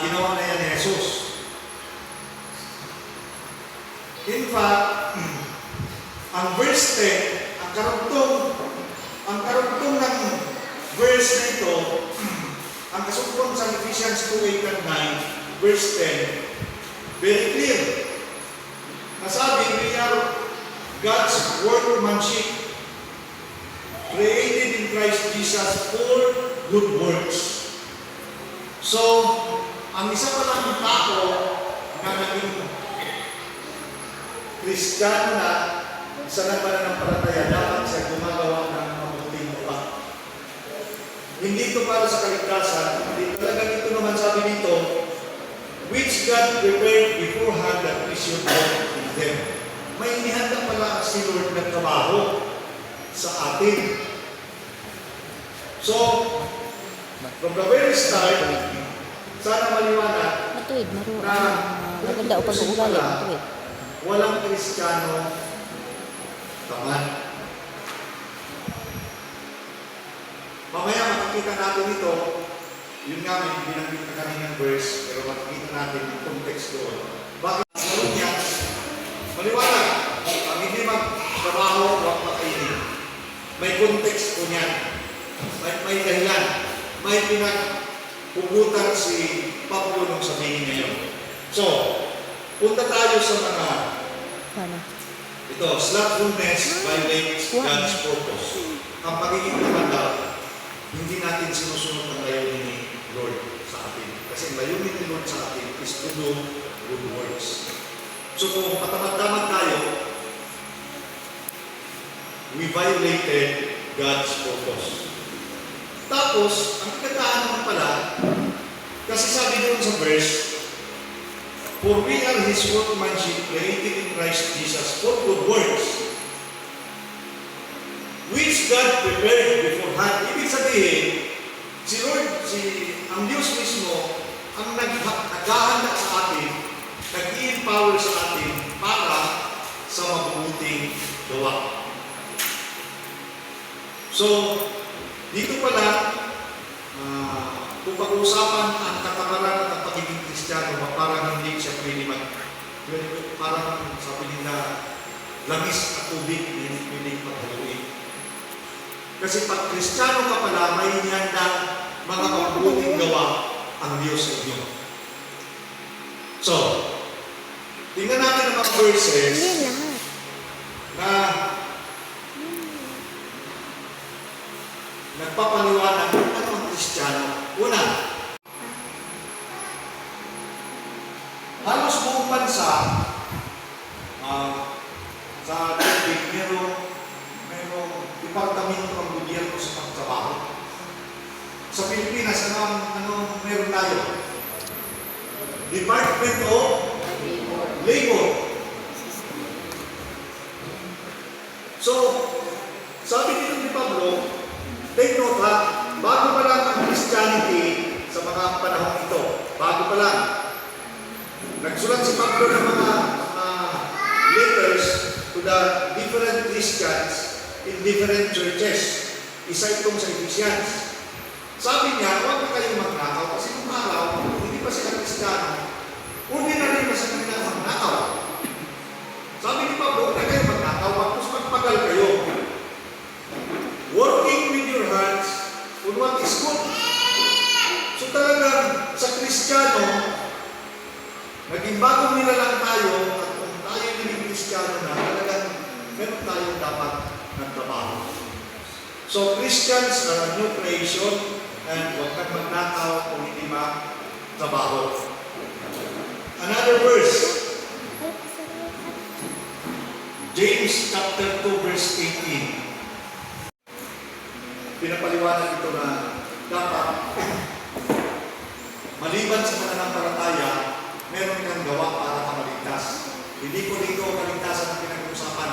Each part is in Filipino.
ginawa na yan ni Jesus. In fact, ang verse 10, ang karugtong ng verse na ito, ang kasugtong sa Ephesians 2:8 and 9, verse 10, very clear. Nasabi, we are God's workmanship, created in Christ Jesus for good works. So, ang isa pa lang tao na naging Kristiyano na sa nagpananampalataya, dapat siya gumagawa ng mabuting gawa. Hindi ito para sa kaligtasan, hindi talaga ito naman sabi dito, which God prepared beforehand that we should walk in them. May inihanda pala si Lord ng trabaho sa atin. So, from the very start, sana maliwanag Matuwid, na maganda o pag-uugali, matuwid. walang Kristiyano tamad. Mamaya makikita natin ito, yun nga may binanggit na kaninang verse, pero makikita natin yung context doon. Bakit? Sabi niya, maliwanag, ang hindi magtrabaho, huwag makainin. May context po niyan. May dahilan. May pinagpugutan si Pablo nung sabihin ngayon. So, punta tayo sa mga ito, slothfulness violates God's purpose. Ang pagiging tamad, hindi natin sinusunod ang layunin ni Lord sa atin. Kasi ang layunin ni Lord sa atin is to do good works. So kung patamad-tamad tayo, we violated God's purpose. Tapos, ang kagandahan naman pala, kasi sabi doon sa verse, for we are His workmanship created in Christ Jesus for good works, which God prepared beforehand. Ibig sabihin, si Lord, ang Diyos mismo, ang naghahanda sa atin, nag-i-empower sa atin para sa mabubuting gawa. So, dito pala, kung pag-uusapan ang katamaran at ang pagiging Kristiyano, parang hindi siya pwede parang sabi nila, langis at tubig, hindi pwede maghaluin. Kasi pag Kristiyano ka pala, may inihanda mga mabubuting gawa ang Diyos sa inyo. So, tingnan natin ang mga verses na nagpapaliwanag ng ano ang Kristiyano. Una, halos buong bansa sa daigdig merong departamento ng gobyerno sa pagtrabaho. Sa Pilipinas, ano meron tayo? Department of Labor. So, sabi dito ni Pablo, take note ha, bago pa lang ang Christianity sa mga panahon ito, bago pa lang, nagsulat si Pablo ng mga letters to the different Christians in different churches. Isa itong sa Ephesians. Sabi niya, huwag na kayong magnakaw kasi nung araw, hindi pa sila Kristiyano, ordinary na sa kanilang magnakaw. Sabi ni Pablo, huwag na kayong magnakaw, tapos magpagal kayo. Working with your hands on what is good. So talagang sa Kristiyano, naging bagong nilalang tayo at kung tayo naging Kristiyano na, talagang meron tayong dapat ng trabaho. So Christians are a new creation and huwag kang magnakaw kung hindi trabaho. Another verse, James chapter 2 verse 18. Pinapaliwanag ito na dapat maliban sa pananampalataya, meron kang gawa para kamaligtas. Hindi ko dito kaligtasan ang pinag-uusapan.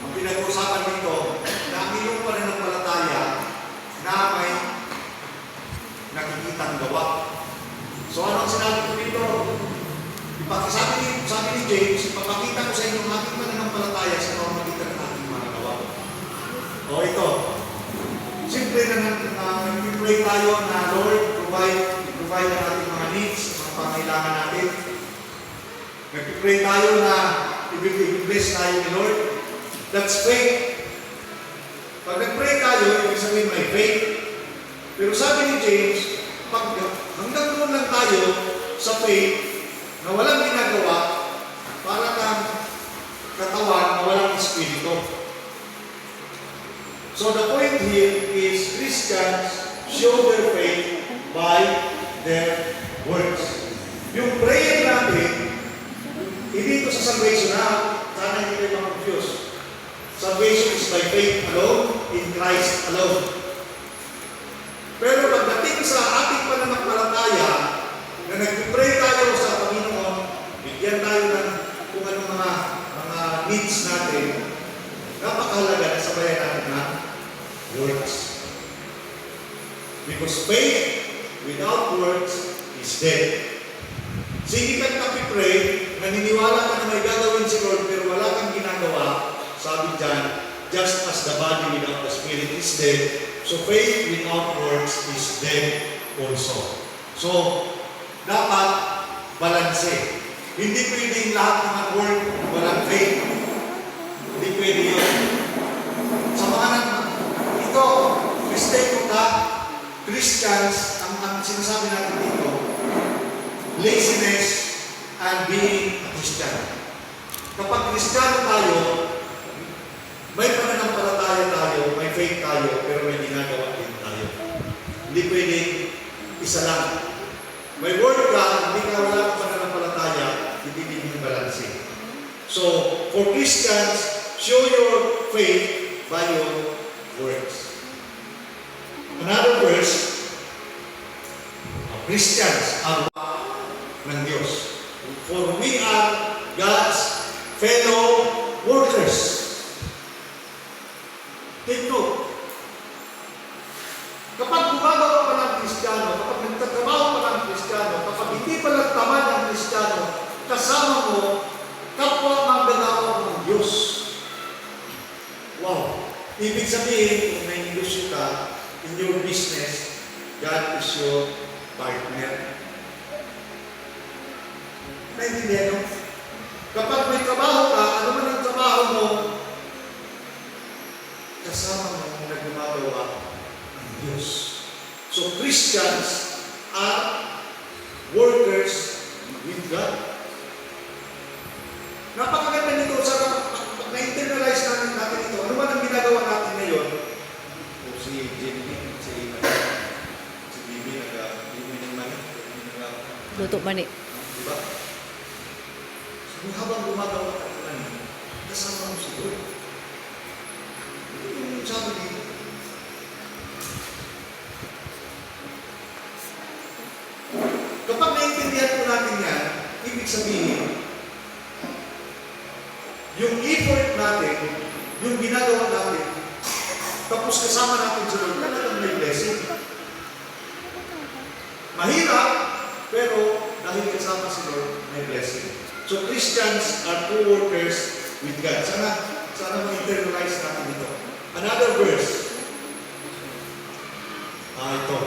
Ang pinag-uusapan dito, na ang iyong pananampalataya na may nakikitang gawa. So ano ang sinabi ko dito? Sabi ni James, ipapakita ko sa inyo ang ating pananampalataya sa pamamagitan ng ating mga gawa. O ito, simple na nag-pray tayo na Lord, provide ang ating mga needs Nag-pray tayo na i-bless tayo ni Lord. That's faith. Pag nag-pray tayo, ibig sabihin may faith. Pero sabi ni James, pag hanggang doon lang tayo sa faith na walang ginagawa, para kang katawan na walang espiritu. So the point here is Christians show their faith by their words. Yung prayer natin, hindi ito sa salvation na, sana hindi kayo ma-confuse. Salvation is by faith alone, in Christ alone. Pero pagdating sa ating pananampalataya, na nag-pray tayo sa Panginoon, bigyan tayo ng kung anong mga needs natin, napakahalaga na sabayan natin na works. Because faith without works is dead. Sige kang pray, naniniwala ka na may gagawin si Lord pero wala kang ginagawa, sabi dyan, just as the body without the spirit is dead, so faith without works is dead also. So, dapat balanse. Hindi pwedeng lahat ng work walang faith. Hindi pwede yun. Sa mga ito, Kristeno ka, Christians, ang sinasabi natin dito, laziness and being a Christian. Kapag Kristiyano tayo, may pananampalataya tayo, may faith tayo, pero may ginagawa din tayo. Hindi pwedeng isa lang. May word ka, hindi ka wala kang pananampalataya, hindi din yung balanse. So, for Christians, show your faith by your works. Another verse, Christians are ng Diyos. For we are God's fellow workers. Take note. Kapag gumagawa pa ng Kristiyano, kapag nagtatrabaho pa ng Kristiyano, kapag hindi pa nagtamad ng Kristiyano, kasama mo, kapwa manggagawa ng Diyos. Wow! Ibig sabihin, kung may negosyo ka, in your business, God is your partner. Naintindihan mo? Kapag may trabaho ka, ano man ang trabaho mo, kasama mo na gumagawa ng Diyos. So, Christians are workers with God. Napakaganda nito sa na-internalize natin ito. Ano man ang ginagawa natin ngayon? O si Jimmy, si Bibi, Bibi ng mani. Luto mani. Diba? So, habang gumagawa ka ng mani, kasama mo si Lord. Yung sabi dito, kapag naintindihan po natin yan, ibig sabihin, yung effort natin, yung ginagawa natin, tapos kasama natin sa Lord, talagang may blessing. Mahirap, pero dahil kasama si Lord, may blessing. So Christians are co-workers with God. Sana ma-internalize natin ito. Another verse. Ito.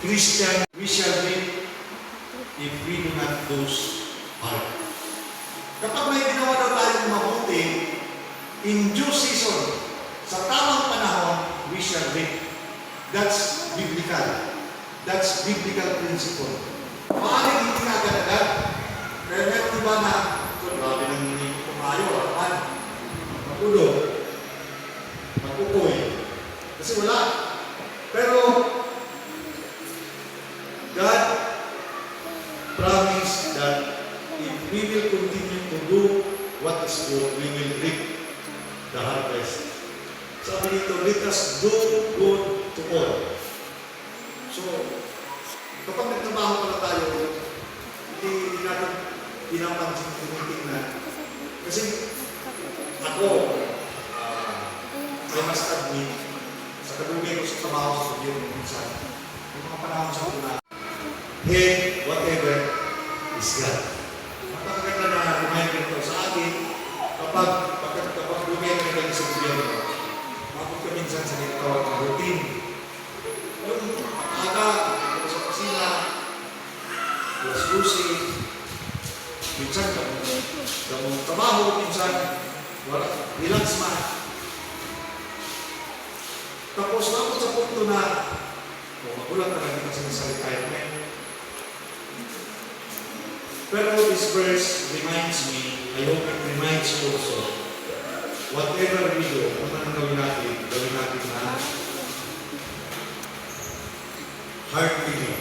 Christian, we shall reap if we do not lose heart. Kapag may ginawa na tayong mabuti, in due season, sa tamang panahon, we shall reap. That's biblical. That's biblical principle. Maaaring hindi na agad-agad. Pero meron iba na, grabe nang hindi kumayo, magulo, magkukoy. Kasi wala. Pero, God promised that if we will continue to do what is good, we will reap the harvest. Sabi dito, let us do good to all. So, kapag nagtrabaho pala tayo, hindi natin pinapansin, tinitingnan. Kasi ako, I must admit, sa kadugay ko sa trabaho sa gobyerno minsan, yung mga panahon sa una, head, whatever, is God. Napakaganda na reminder ito sa atin, kapag gobyerno na kayo sa gobyerno, mabot ka minsan sa tinatawag na routine. Yung aga, sa kusina, alas 12, minsan damong trabaho, minsan wala, relax man. Tapos ako sa punto na, magulat na lang kasi sa retirement. Pero this verse reminds me, I hope it reminds you also, whatever we do, kung anong gawin natin na heart feeling.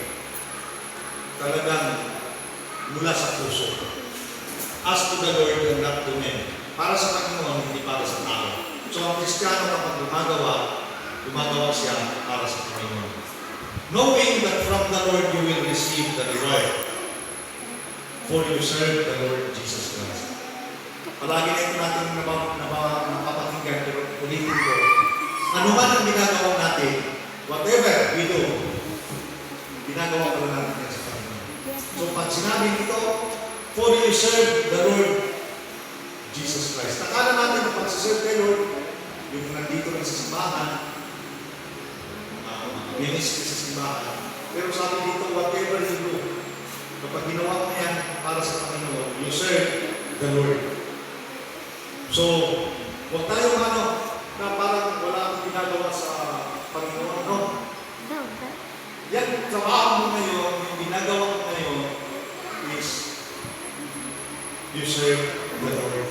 Talagang mula sa puso. As to the Lord and not to men. Para sa Panginoon, hindi para sa tao. So ang Kristiyano kapag gumagawa siya para sa Panginoon. Knowing that from the Lord you will receive the reward. For you serve the Lord Jesus Christ. Palagi na ito natin napapakinggan, pero ulitin ko. Ano man ang ginagawa natin, whatever we do, ginagawa ko lang natin sa Panginoon. So pag sinabi nito, for you serve the Lord Jesus Christ. Nakala natin na pag-serve kay Lord, yung nandito rin sa simbahan, ministry sa simbahan. Pero sabi dito, whatever you do, kapag ginawa mo yan para sa Panginoon, you serve the Lord. So, huwag tayong na parang wala akong ginagawa sa Panginoon. No? Yan, trabaho mo ngayon, yung ginagawa mo ngayon is you serve the Lord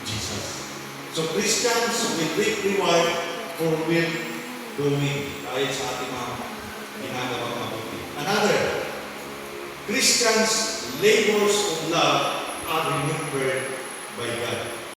Jesus. So, Christians will reap reward for well doing dahil sa ating mga ginagawang mabuti. Another, Christians' labors of love are remembered by God.